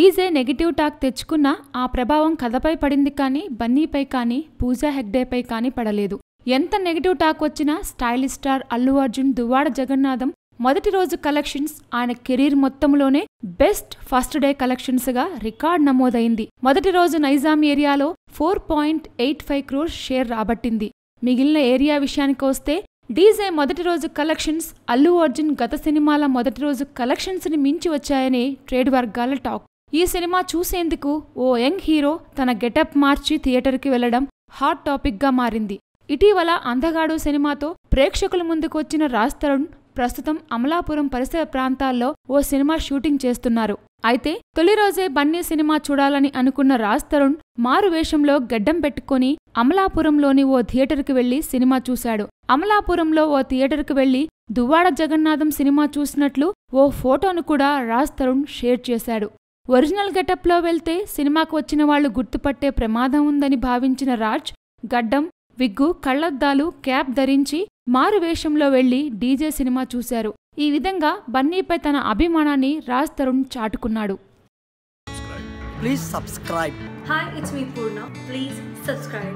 DJ negative talk తెచ్చుకున్నా ఆ ప్రభావం కథపై పడింది కానీ బన్నీపై కానీ పూజా హెగ్డేపై కానీ పడలేదు. ఎంత నెగిటివ్ టాక్ వచ్చినా స్టైలిష్ స్టార్ అల్లు అర్జున్ దువ్వాడ జగన్నాథం మొదటి రోజు కలెక్షన్స్ ఆయన కెరీర్ మొత్తంలోనే బెస్ట్ ఫస్ట్ డే కలెక్షన్స్ గా రికార్డ్ నమోదైంది. మొదటి రోజు నైజాం ఏరియాలో 4.85 crores షేర్ రాబట్టింది. మిగిలిన ఏరియా విషయానికొస్తే డీజే మొదటి రోజు కలెక్షన్స్ అల్లు అర్జున్ గత సినిమాల మొదటి రోజు కలెక్షన్స్ ని మించి వచ్చాయని ట్రేడ్ వర్గాల టాక్. ఈ సినిమా చూసేందుకు ఓ యంగ్ హీరో తన గెటప్ మార్చి థియేటర్కి వెళ్లడం హాట్ టాపిక్ గా మారింది. ఇటీవల అందగాడు సినిమాతో ప్రేక్షకుల ముందుకు వచ్చిన రాజ్ తరుణ్ ప్రస్తుతం అమలాపురం పరిసర ప్రాంతాల్లో ఓ సినిమా షూటింగ్ చేస్తున్నారు. అయితే తొలి రోజే బన్నీ సినిమా చూడాలని అనుకున్న రాజ్ తరుణ్ మారు వేషంలో గడ్డం పెట్టుకుని అమలాపురంలోని ఓ థియేటర్కి వెళ్లి సినిమా చూశాడు. అమలాపురంలో ఓ థియేటర్కి వెళ్లి దువ్వాడ జగన్నాథం సినిమా చూసినట్లు ఓ ఫోటోను కూడా రాజ్ తరుణ్ షేర్ చేశాడు. ఒరిజినల్ గెటప్లో వెళ్తే సినిమాకు వచ్చిన వాళ్లు గుర్తుపట్టే ప్రమాదం ఉందని భావించిన రాజ్ గడ్డం, విగ్గు, కళ్లద్దాలు, క్యాప్ ధరించి మారు వేషంలో వెళ్లి డీజే సినిమా చూశారు. ఈ విధంగా బన్నీపై తన అభిమానాన్ని Raj Tarun చాటుకున్నాడు. Please subscribe. Hi, it's me Purna. Please subscribe.